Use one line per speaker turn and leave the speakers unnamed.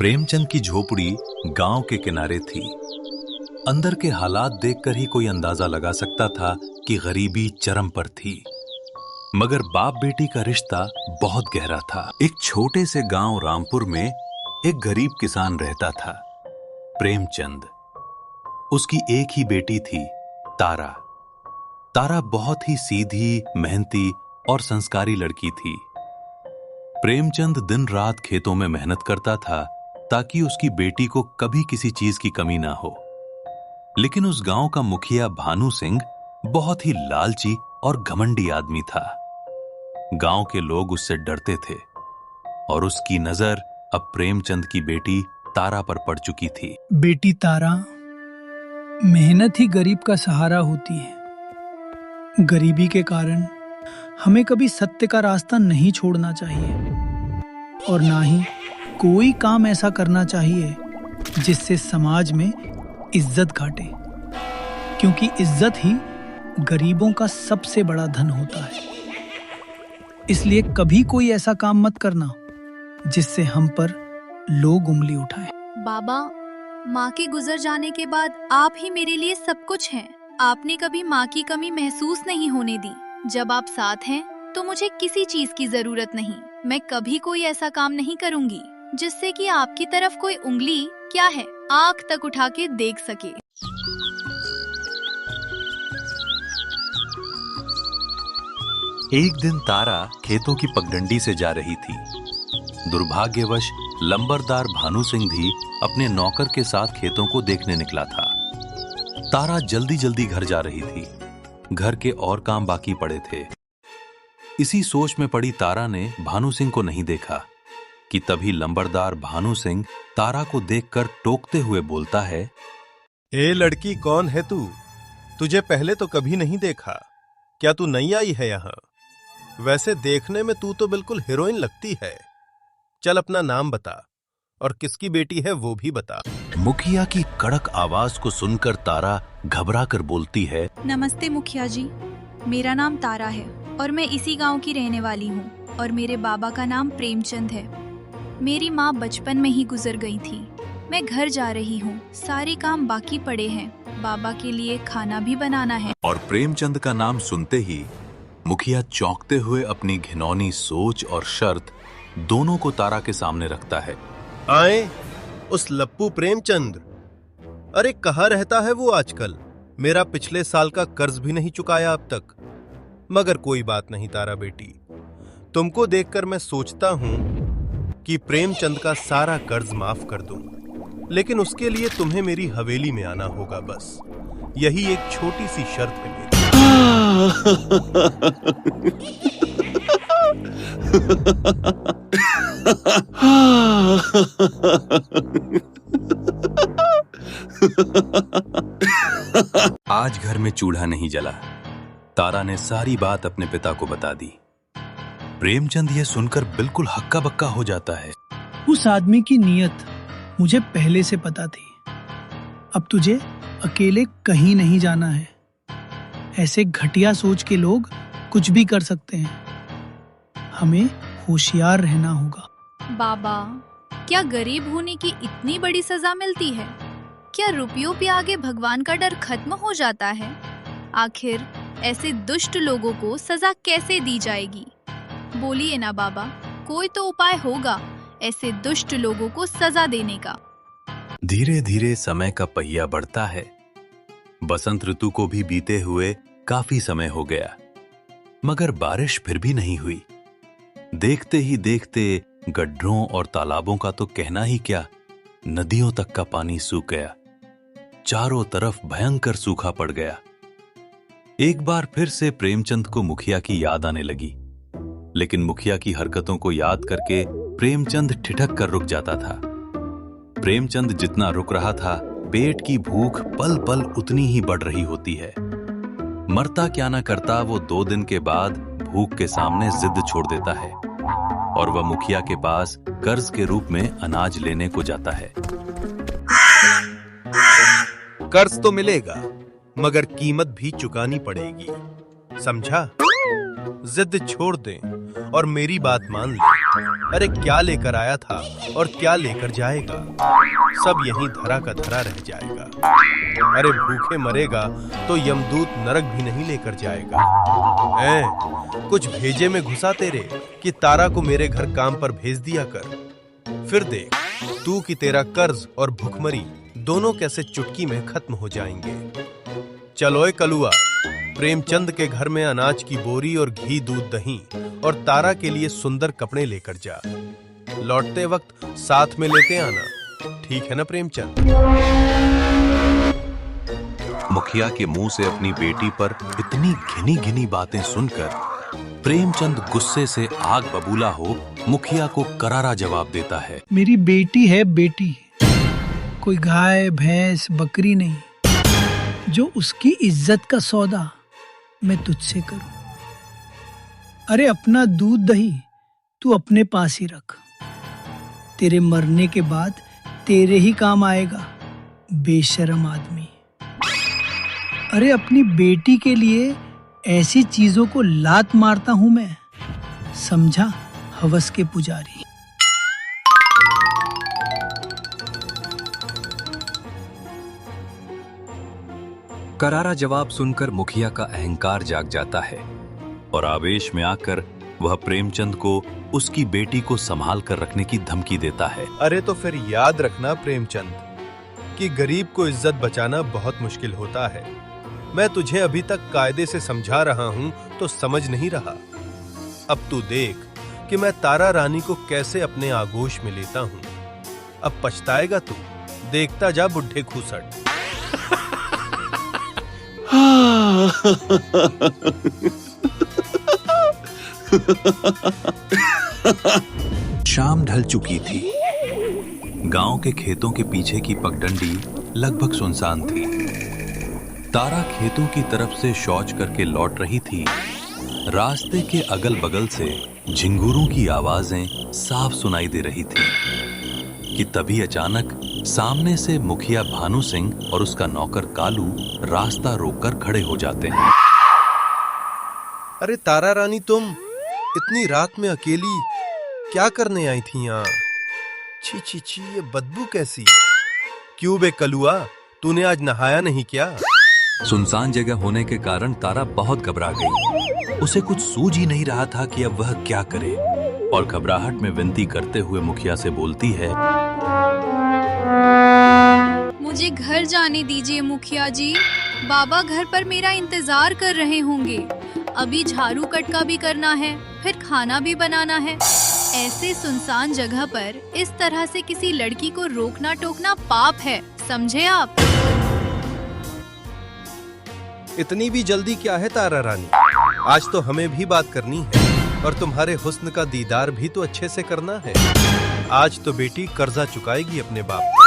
प्रेमचंद की झोपड़ी गांव के किनारे थी। अंदर के हालात देखकर ही कोई अंदाजा लगा सकता था कि गरीबी चरम पर थी। मगर बाप बेटी का रिश्ता बहुत गहरा था। एक छोटे से गांव रामपुर में एक गरीब किसान रहता था, प्रेमचंद। उसकी एक ही बेटी थी, तारा। तारा बहुत ही सीधी, मेहनती और संस्कारी लड़की थी। प्रेमचंद दिन रात खेतों में मेहनत करता था ताकि उसकी बेटी को कभी किसी चीज की कमी ना हो। लेकिन उस गांव का मुखिया भानु सिंह बहुत ही लालची और घमंडी आदमी था। गांव के लोग उससे डरते थे और उसकी नजर अब प्रेमचंद की बेटी तारा पर पड़ चुकी थी।
बेटी तारा, मेहनत ही गरीब का सहारा होती है। गरीबी के कारण हमें कभी सत्य का रास्ता नहीं छोड़ना चाहिए और ना ही कोई काम ऐसा करना चाहिए जिससे समाज में इज्जत घटे, क्योंकि इज्जत ही गरीबों का सबसे बड़ा धन होता है। इसलिए कभी कोई ऐसा काम मत करना जिससे हम पर लोग उंगली उठाएं।
बाबा, माँ के गुजर जाने के बाद आप ही मेरे लिए सब कुछ हैं। आपने कभी माँ की कमी महसूस नहीं होने दी। जब आप साथ हैं तो मुझे किसी चीज की जरूरत नहीं। मैं कभी कोई ऐसा काम नहीं करूंगी जिससे कि आपकी तरफ कोई उंगली, क्या है, आंख तक उठा के देख सके।
एक दिन तारा खेतों की पगडंडी से जा रही थी। दुर्भाग्यवश लंबरदार भानु सिंह भी अपने नौकर के साथ खेतों को देखने निकला था। तारा जल्दी जल्दी घर जा रही थी। घर के और काम बाकी पड़े थे। इसी सोच में पड़ी तारा ने भानु सिंह को नहीं देखा कि तभी लंबरदार भानु सिंह तारा को देखकर टोकते हुए बोलता है,
ए लड़की, कौन है तू? तुझे पहले तो कभी नहीं देखा। क्या तू नई आई है यहाँ? वैसे देखने में तू तो बिल्कुल हीरोइन लगती है। चल अपना नाम बता और किसकी बेटी है वो भी बता।
मुखिया की कड़क आवाज को सुनकर तारा घबरा कर बोलती है,
नमस्ते मुखिया जी, मेरा नाम तारा है और मैं इसी गांव की रहने वाली हूँ और मेरे बाबा का नाम प्रेमचंद है। मेरी माँ बचपन में ही गुजर गई थी। मैं घर जा रही हूँ, सारे काम बाकी पड़े हैं। बाबा के लिए खाना भी बनाना है।
और प्रेमचंद का नाम सुनते ही मुखिया चौंकते हुए अपनी घिनौनी सोच और शर्त दोनों को तारा के सामने रखता है।
आए उस लप्पू प्रेमचंद। अरे कहाँ रहता है वो आजकल? मेरा पिछले साल का कर्ज भी नहीं चुकाया अब तक। मगर कोई बात नहीं तारा बेटी, तुमको देखकर मैं सोचता हूं कि प्रेमचंद का सारा कर्ज माफ कर दूं। लेकिन उसके लिए तुम्हें मेरी हवेली में आना होगा। बस यही एक छोटी सी शर्त है मेरी।
आज घर में चूल्हा नहीं जला। तारा ने सारी बात अपने पिता को बता दी। प्रेमचंद यह सुनकर बिल्कुल हक्का बक्का हो जाता है।
उस आदमी की नीयत मुझे पहले से पता थी। अब तुझे अकेले कहीं नहीं जाना है। ऐसे घटिया सोच के लोग कुछ भी कर सकते हैं। हमें होशियार रहना होगा।
बाबा, क्या गरीब होने की इतनी बड़ी सजा मिलती है? क्या रुपयों पे आगे भगवान का डर खत्म हो जाता है? आखिर ऐसे दुष्ट लोगों को सजा कैसे दी जाएगी? बोलिए ना बाबा, कोई तो उपाय होगा ऐसे दुष्ट लोगों को सजा देने का।
धीरे धीरे समय का पहिया बढ़ता है। बसंत ऋतु को भी बीते हुए काफी समय हो गया, मगर बारिश फिर भी नहीं हुई। देखते ही देखते गड्ढों और तालाबों का तो कहना ही क्या, नदियों तक का पानी सूख गया। चारों तरफ भयंकर सूखा पड़ गया। एक बार फिर से प्रेमचंद को मुखिया की याद आने लगी, लेकिन मुखिया की हरकतों को याद करके प्रेमचंद ठिठक कर रुक जाता था। प्रेमचंद जितना रुक रहा था, पेट की भूख पल पल उतनी ही बढ़ रही होती है। मरता क्या ना करता, वो 2 दिन के बाद भूख के सामने जिद छोड़ देता है और वह मुखिया के पास कर्ज के रूप में अनाज लेने को जाता है।
कर्ज तो मिलेगा, मगर कीमत भी चुकानी पड़ेगी, समझा? जिद छोड़ दें और मेरी बात मान लें। अरे क्या लेकर आया था और क्या लेकर जाएगा, सब यहीं धरा का धरा रह जाएगा। अरे भूखे मरेगा तो यमदूत नरक भी नहीं लेकर जाएगा। कुछ भेजे में घुसा तेरे कि तारा को मेरे घर काम पर भेज दिया कर। फिर देख तू कि तेरा कर्ज और भूखमरी दोनों कैसे चुटकी में खत्म हो जाएंगे। चलो ए कलुआ, प्रेमचंद के घर में अनाज की बोरी और घी दूध दही और तारा के लिए सुंदर कपड़े लेकर जा। लौटते वक्त साथ में लेते आना, ठीक है ना प्रेमचंद?
मुखिया के मुंह से अपनी बेटी पर इतनी घिनी घिनी बातें सुनकर प्रेमचंद गुस्से से आग बबूला हो मुखिया को करारा जवाब देता है।
मेरी बेटी है बेटी, कोई गाय भैंस बकरी नहीं। जो उसकी इज्जत का सौदा मैं तुझसे करूं। अरे अपना दूध दही तू अपने पास ही रख, तेरे मरने के बाद तेरे ही काम आएगा, बेशर्म आदमी। अरे अपनी बेटी के लिए ऐसी चीजों को लात मारता हूं मैं, समझा हवस के पुजारी।
करारा जवाब सुनकर मुखिया का अहंकार जाग जाता है और आवेश में आकर वह प्रेमचंद को उसकी बेटी को संभाल कर रखने की धमकी देता है।
अरे तो फिर याद रखना प्रेमचंद कि गरीब को इज्जत बचाना बहुत मुश्किल होता है। मैं तुझे अभी तक कायदे से समझा रहा हूं तो समझ नहीं रहा। अब तू देख कि मैं तारा रानी को कैसे अपने आगोश में लेता हूं। अब पछताएगा तू, देखता जा बुढ़े खूसट।
शाम ढल चुकी थी। गांव के खेतों के पीछे की पगडंडी लगभग सुनसान थी। तारा खेतों की तरफ से शौच करके लौट रही थी। रास्ते के अगल बगल से झिंगुरों की आवाजें साफ सुनाई दे रही थी कि तभी अचानक सामने से मुखिया भानु सिंह और उसका नौकर कालू रास्ता रोककर खड़े हो जाते हैं।
अरे तारा रानी, तुम इतनी रात में अकेली क्या करने आई थी यहाँ? छी छी छी, ये बदबू कैसी? क्यों बे कलुआ, तूने आज नहाया नहीं क्या?
सुनसान जगह होने के कारण तारा बहुत घबरा गई। उसे कुछ सूझ ही नहीं रहा था कि अब वह क्या करे और घबराहट में विनती करते हुए मुखिया से बोलती है,
मुझे घर जाने दीजिए मुखिया जी, बाबा घर पर मेरा इंतजार कर रहे होंगे। अभी झाड़ू कटका भी करना है, फिर खाना भी बनाना है। ऐसे सुनसान जगह पर इस तरह से किसी लड़की को रोकना टोकना पाप है, समझे आप?
इतनी भी जल्दी क्या है तारा रानी? आज तो हमें भी बात करनी है और तुम्हारे हुस्न का दीदार भी तो अच्छे से करना है। आज तो बेटी कर्जा चुकाएगी अपने बाप।